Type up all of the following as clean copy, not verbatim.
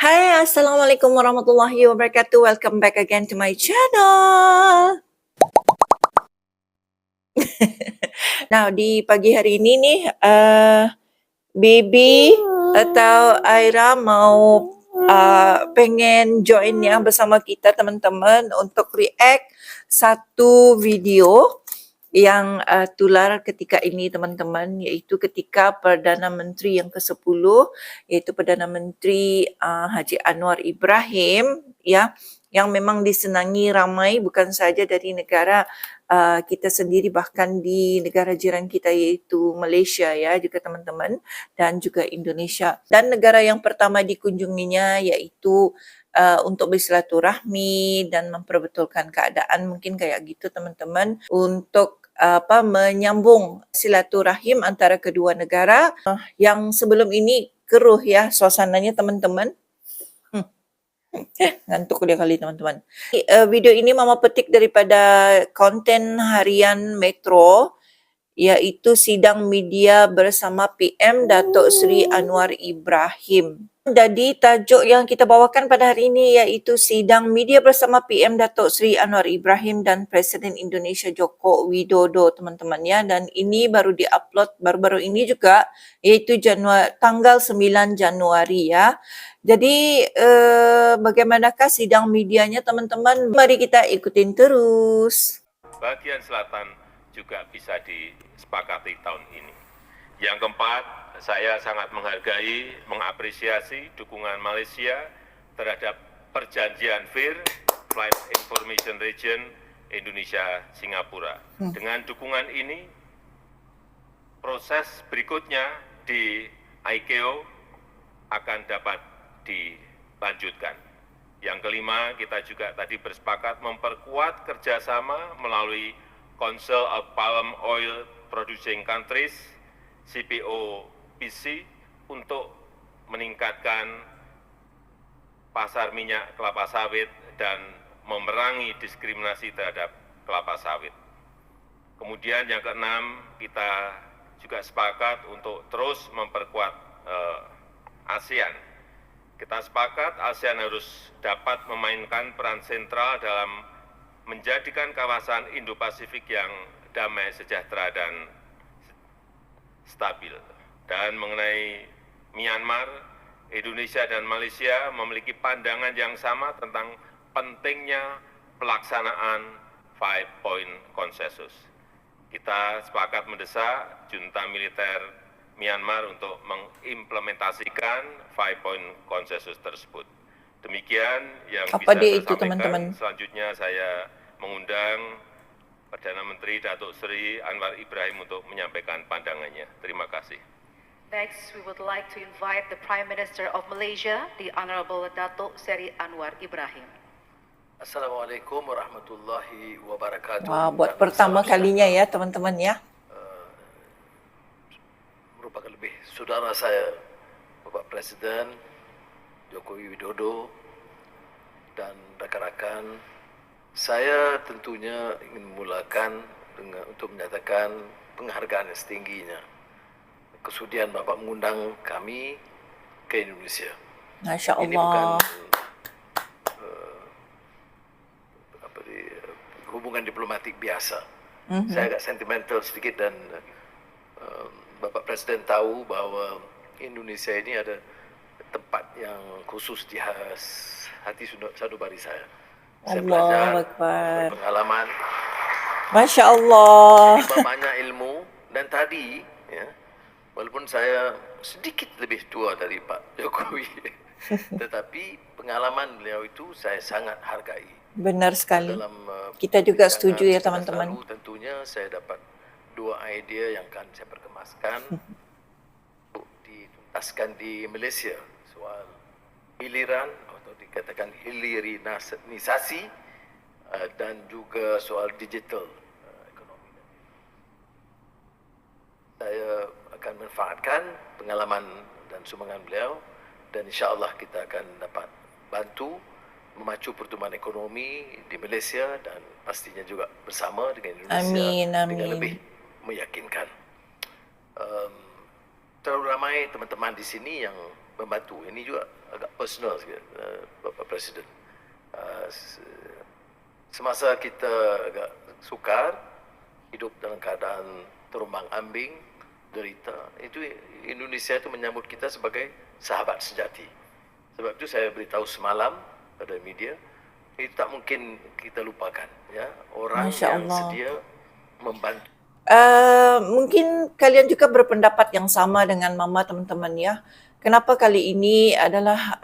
Hai, Assalamualaikum warahmatullahi wabarakatuh. Welcome back again to my channel. Nah, di pagi hari ini nih, Baby atau Aira mau pengen join ya bersama kita teman-teman untuk react satu video yang tular ketika ini teman-teman, iaitu ketika Perdana Menteri yang ke-10 iaitu Perdana Menteri Haji Anwar Ibrahim ya, yang memang disenangi ramai bukan saja dari negara kita sendiri, bahkan di negara jiran kita iaitu Malaysia ya juga teman-teman, dan juga Indonesia. Dan negara yang pertama dikunjunginya iaitu untuk bersilaturahmi dan memperbetulkan keadaan, mungkin kayak gitu teman-teman, untuk menyambung silaturahim antara kedua negara yang sebelum ini keruh ya suasananya teman-teman. Ngantuk dia kali teman-teman. Video ini Mama petik daripada konten harian Metro, iaitu sidang media bersama PM Datuk Seri Anwar Ibrahim. Jadi tajuk yang kita bawakan pada hari ini iaitu sidang media bersama PM Datuk Seri Anwar Ibrahim dan Presiden Indonesia Joko Widodo teman-teman ya, dan ini baru diupload baru-baru ini juga, iaitu tanggal 9 Januari ya. Jadi bagaimanakah sidang medianya teman-teman? Mari kita ikutin terus. Bagian selatan juga bisa disepakati tahun ini. Yang keempat, saya sangat menghargai, mengapresiasi dukungan Malaysia terhadap perjanjian FIR, Flight Information Region Indonesia-Singapura. Dengan dukungan ini, proses berikutnya di ICAO akan dapat dilanjutkan. Yang kelima, kita juga tadi bersepakat memperkuat kerjasama melalui Council of Palm Oil Producing Countries, CPOPC, untuk meningkatkan pasar minyak kelapa sawit dan memerangi diskriminasi terhadap kelapa sawit. Kemudian yang keenam, kita juga sepakat untuk terus memperkuat ASEAN. Kita sepakat ASEAN harus dapat memainkan peran sentral dalam menjadikan kawasan Indo-Pasifik yang damai, sejahtera, dan stabil. Dan mengenai Myanmar, Indonesia dan Malaysia memiliki pandangan yang sama tentang pentingnya pelaksanaan 5-point konsensus. Kita sepakat mendesak junta militer Myanmar untuk mengimplementasikan 5-point konsensus tersebut. Demikian yang bisa saya sampaikan. Selanjutnya saya mengundang Perdana Menteri Datuk Seri Anwar Ibrahim untuk menyampaikan pandangannya. Terima kasih. Next, we would like to invite the Prime Minister of Malaysia, the Honorable Datuk Seri Anwar Ibrahim. Assalamualaikum warahmatullahi wabarakatuh. Wah, buat pertama kalinya ya teman-teman ya. Merupakan lebih saudara saya, Bapak Presiden Joko Widodo dan rekan-rekan. Saya tentunya ingin memulakan untuk menyatakan penghargaan yang setingginya kesudian Bapak mengundang kami ke Indonesia. Masya Allah. Ini bukan hubungan diplomatik biasa. Saya agak sentimental sedikit dan Bapak Presiden tahu bahwa Indonesia ini ada tempat yang khusus di hati sanubari saya. Saya belajar pengalaman. Masya Allah. Banyak ilmu, dan tadi ya, walaupun saya sedikit lebih tua dari Pak Jokowi, tetapi pengalaman beliau itu saya sangat hargai. Benar sekali. Kita juga setuju ya teman-teman. Tentunya saya dapat dua idea yang akan saya perkemaskan untuk dituntaskan di Malaysia, soal hiliran atau dikatakan hilirisasi dan juga soal digital ekonomi. Saya akan manfaatkan pengalaman dan sumbangan beliau, dan insya-Allah kita akan dapat bantu memacu pertumbuhan ekonomi di Malaysia dan pastinya juga bersama dengan Indonesia dengan lebih meyakinkan. Terlalu ramai teman-teman di sini yang membantu. Ini juga agak personal sikit, Bapak Presiden. Semasa kita agak sukar, hidup dalam keadaan terumbang ambing, derita, itu Indonesia itu menyambut kita sebagai sahabat sejati. Sebab itu saya beritahu semalam pada media, itu tak mungkin kita lupakan, ya, orang Masya yang Allah. sedia membantu. Mungkin kalian juga berpendapat yang sama dengan Mama teman-teman ya. Kenapa kali ini adalah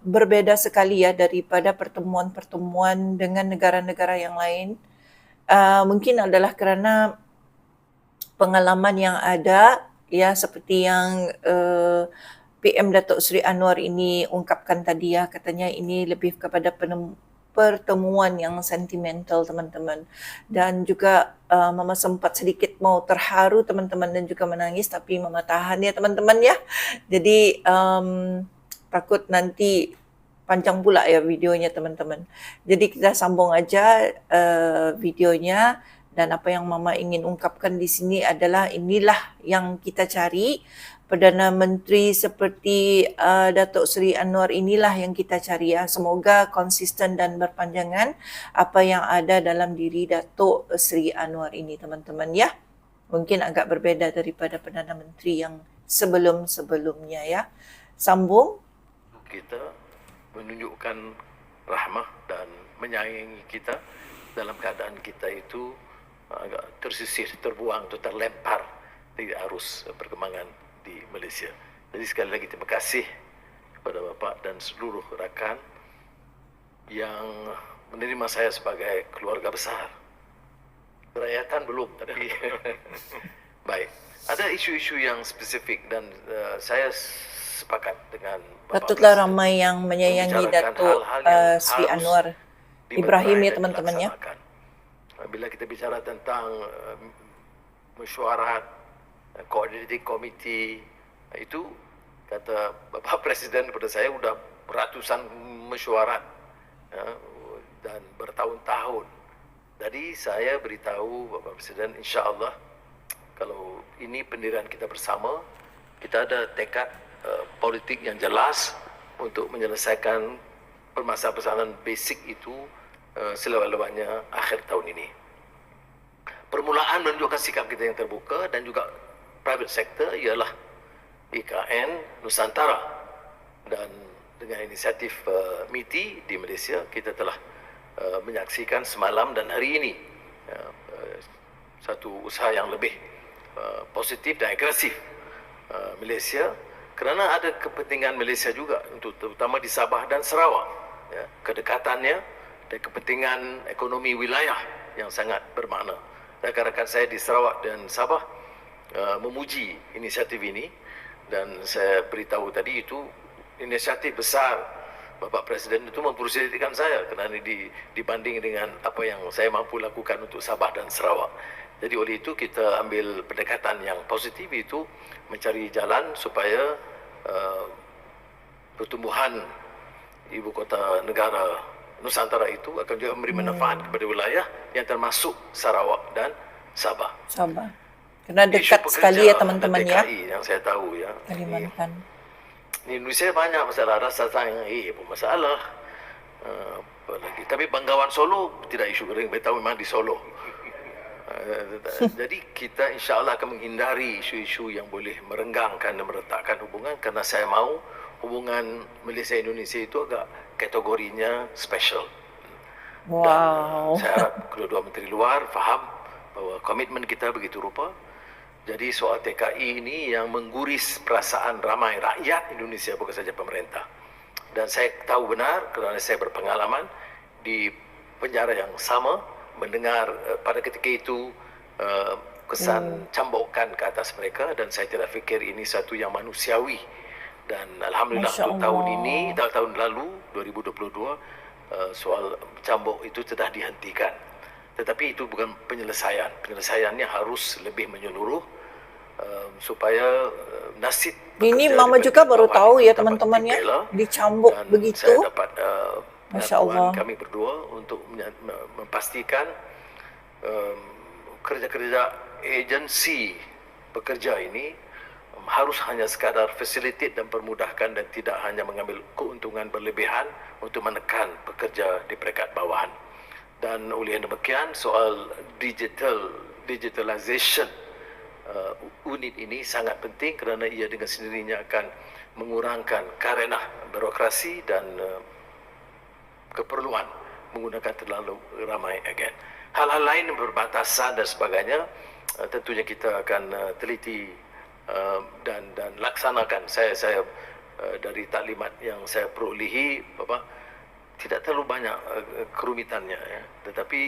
berbeza sekali ya daripada pertemuan-pertemuan dengan negara-negara yang lain. Mungkin adalah kerana pengalaman yang ada ya seperti yang PM Datuk Seri Anwar ini ungkapkan tadi ya, katanya ini lebih kepada pertemuan yang sentimental teman-teman, dan juga Mama sempat sedikit mau terharu teman-teman dan juga menangis, tapi Mama tahan ya teman-teman ya. Jadi takut nanti panjang pula ya videonya teman-teman. Jadi kita sambung aja videonya, dan apa yang Mama ingin ungkapkan di sini adalah inilah yang kita cari. Perdana Menteri seperti Datuk Seri Anwar inilah yang kita cari ya. Semoga konsisten dan berpanjangan apa yang ada dalam diri Datuk Seri Anwar ini teman-teman ya. Mungkin agak berbeza daripada Perdana Menteri yang sebelum-sebelumnya ya. Sambung. Kita menunjukkan rahmah dan menyayangi kita dalam keadaan kita itu agak tersisih, terbuang atau terlempar di arus perkembangan di Malaysia. Jadi sekali lagi terima kasih kepada Bapak dan seluruh rakan yang menerima saya sebagai keluarga besar. Kerakyatan belum, tapi baik. Ada isu-isu yang spesifik dan saya sepakat dengan Bapak Patutlah Presiden ramai yang menyayangi membicarakan Datuk hal-hal yang Seri harus Anwar Ibrahim ya dan teman-teman ya. dilaksanakan. Bila kita bicara tentang mesyuarat, coordinating committee, itu kata Bapak Presiden kepada saya sudah ratusan mesyuarat ya, dan bertahun-tahun. Jadi saya beritahu Bapak Presiden, insya-Allah kalau ini pendirian kita bersama, kita ada tekad politik yang jelas untuk menyelesaikan permasalahan basic itu selewat-lewatnya akhir tahun ini. Permulaan menunjukkan sikap kita yang terbuka dan juga private sector ialah IKN Nusantara, dan dengan inisiatif MITI di Malaysia kita telah menyaksikan semalam dan hari ini satu usaha yang lebih positif dan agresif Malaysia, kerana ada kepentingan Malaysia juga untuk terutama di Sabah dan Sarawak ya, kedekatannya dan kepentingan ekonomi wilayah yang sangat bermakna. Rakan-rakan saya di Sarawak dan Sabah memuji inisiatif ini, dan saya beritahu tadi itu inisiatif besar Bapak Presiden itu mempersilahkan saya kerana dibanding dengan apa yang saya mampu lakukan untuk Sabah dan Sarawak. Jadi oleh itu kita ambil pendekatan yang positif, itu mencari jalan supaya pertumbuhan ibu kota negara Nusantara itu akan juga memberi manfaat kepada wilayah yang termasuk Sarawak dan Sabah. Sabah. Karena dekat sekali ya teman-teman ya. DKI yang saya tahu ya. Kalimantan. Di Indonesia banyak masalah, rasa sayang pun masalah. Apa lagi? Tapi Banggawan Solo tidak isu kering, tahu memang di Solo. Jadi kita insya-Allah akan menghindari isu-isu yang boleh merenggangkan dan meretakkan hubungan, kerana saya mahu hubungan Malaysia Indonesia itu agak kategorinya special. Wow. Dan saya harap kedua-dua menteri luar faham bahawa komitmen kita begitu rupa. Jadi soal TKI ini yang mengguris perasaan ramai rakyat Indonesia, bukan saja pemerintah. Dan saya tahu benar kerana saya berpengalaman di penjara yang sama, mendengar pada ketika itu kesan cambukan ke atas mereka, dan saya tidak fikir ini satu yang manusiawi. Dan alhamdulillah untuk tahun ini, tahun lalu 2022 soal cambuk itu telah dihentikan. Tetapi itu bukan penyelesaian. Penyelesaiannya harus lebih menyeluruh supaya nasib ini Mama juga baru tahu ya teman-teman ya, dicambuk begitu. Saya dapat Masya Allah. kami berdua untuk memastikan kerja-kerja agensi pekerja ini harus hanya sekadar facilitate dan permudahkan dan tidak hanya mengambil keuntungan berlebihan untuk menekan pekerja di peringkat bawahan. Dan oleh demikian soal digitalization unit ini sangat penting kerana ia dengan sendirinya akan mengurangkan karenah birokrasi dan keperluan menggunakan terlalu ramai agen. Hal-hal lain berbatasan dan sebagainya tentunya kita akan teliti dan laksanakan. Saya dari taklimat yang saya perolehi tidak terlalu banyak kerumitannya ya. Tetapi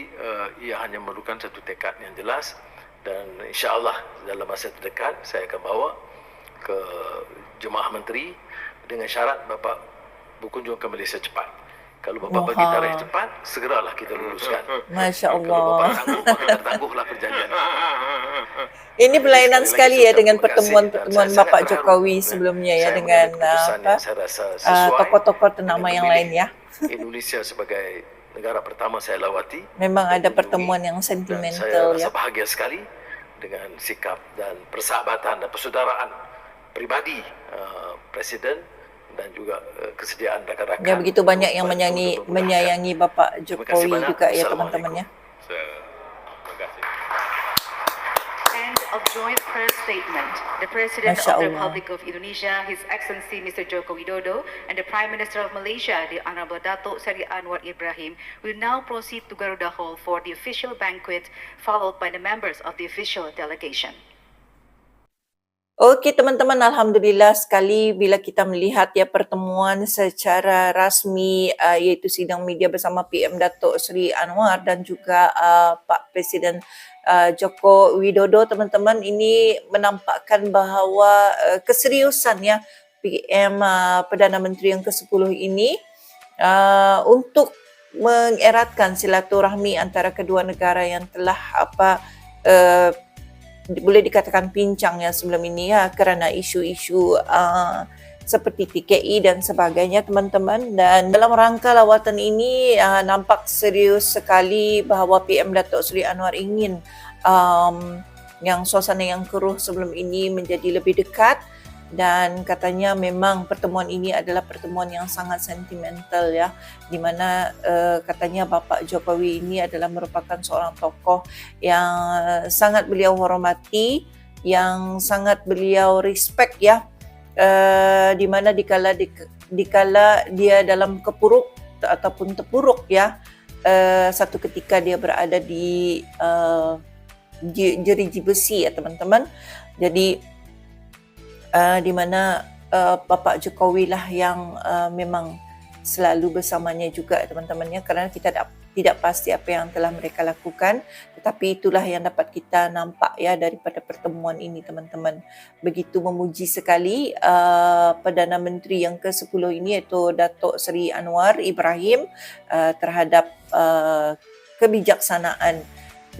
ia hanya memerlukan satu tekad yang jelas dan insya-Allah dalam masa terdekat saya akan bawa ke Jemaah Menteri dengan syarat bapa berkunjung ke Malaysia cepat. Kalau bapa bagi tarikh cepat, segeralah kita luluskan. Masya Kalau bapa Allah. tangguh, maka tertangguhlah perjanjian. Ini berlainan sekali ya dengan terima kasih dan pertemuan-pertemuan saya sangat Bapak terharu, Jokowi sebelumnya ya saya dengan mengambil keputusan yang saya rasa sesuai tokoh-tokoh ternama dengan yang lain memilih ya. Indonesia sebagai negara pertama saya lawati. Memang dan ada kunjungi. pertemuan yang Dan saya sentimental rasa ya. bahagia sekali dengan sikap dan persahabatan dan persaudaraan pribadi Presiden dan juga kesediaan rakan-rakan. Ya begitu banyak yang untuk bantu dan memudahkan. menyayangi Bapak Terima kasih Jokowi banyak. juga ya Assalamualaikum. teman-teman ya. Terima kasih. End of joint press statement. The President Masya of the Allah. Republic of Indonesia, His Excellency Mr. Joko Widodo, and the Prime Minister of Malaysia, the Honorable Datuk Seri Anwar Ibrahim, will now proceed to Garuda Hall for the official banquet, followed by the members of the official delegation. Okey teman-teman, alhamdulillah sekali bila kita melihat ya pertemuan secara rasmi iaitu sidang media bersama PM Datuk Seri Anwar dan juga Pak Presiden Joko Widodo, teman-teman, ini menampakkan bahawa keseriusan ya PM Perdana Menteri yang ke-10 ini untuk mengeratkan silaturahmi antara kedua negara yang telah boleh dikatakan pincang ya sebelum ini ya kerana isu-isu seperti TKI dan sebagainya teman-teman. Dan dalam rangka lawatan ini nampak serius sekali bahawa PM Datuk Seri Anwar ingin yang suasana yang keruh sebelum ini menjadi lebih dekat. Dan katanya memang pertemuan ini adalah pertemuan yang sangat sentimental ya, di mana katanya Bapak Jokowi ini adalah merupakan seorang tokoh yang sangat beliau hormati, yang sangat beliau respect ya, di mana dikala dia dalam kepuruk ataupun terpuruk ya, satu ketika dia berada di jeriji besi ya teman-teman. Jadi di mana Bapak Jokowi lah yang memang selalu bersamanya juga teman-teman ya, kerana kita tidak pasti apa yang telah mereka lakukan, tetapi itulah yang dapat kita nampak ya daripada pertemuan ini teman-teman. Begitu memuji sekali Perdana Menteri yang ke-10 ini iaitu Datuk Seri Anwar Ibrahim terhadap kebijaksanaan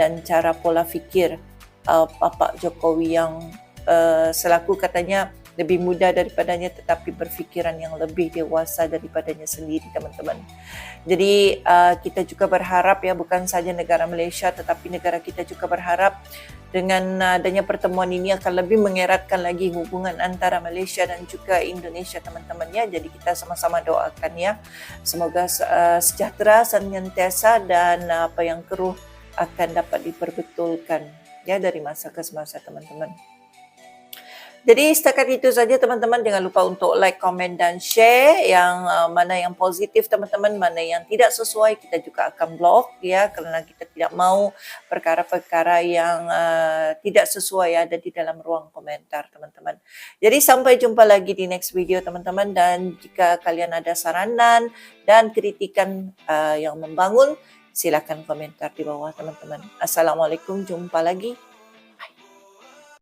dan cara pola fikir Bapak Jokowi yang selaku katanya lebih muda daripadanya tetapi berfikiran yang lebih dewasa daripadanya sendiri teman-teman. Jadi kita juga berharap ya, bukan saja negara Malaysia tetapi negara kita juga berharap dengan adanya pertemuan ini akan lebih mengeratkan lagi hubungan antara Malaysia dan juga Indonesia teman-teman ya. Jadi kita sama-sama doakan ya, semoga sejahtera senantiasa dan apa yang keruh akan dapat diperbetulkan ya dari masa ke masa teman-teman. Jadi setakat itu saja teman-teman, jangan lupa untuk like, komen dan share yang mana yang positif teman-teman, mana yang tidak sesuai kita juga akan blog ya, kerana kita tidak mahu perkara-perkara yang tidak sesuai ada di dalam ruang komentar teman-teman. Jadi sampai jumpa lagi di next video teman-teman, dan jika kalian ada saranan dan kritikan yang membangun, silakan komentar di bawah teman-teman. Assalamualaikum, jumpa lagi.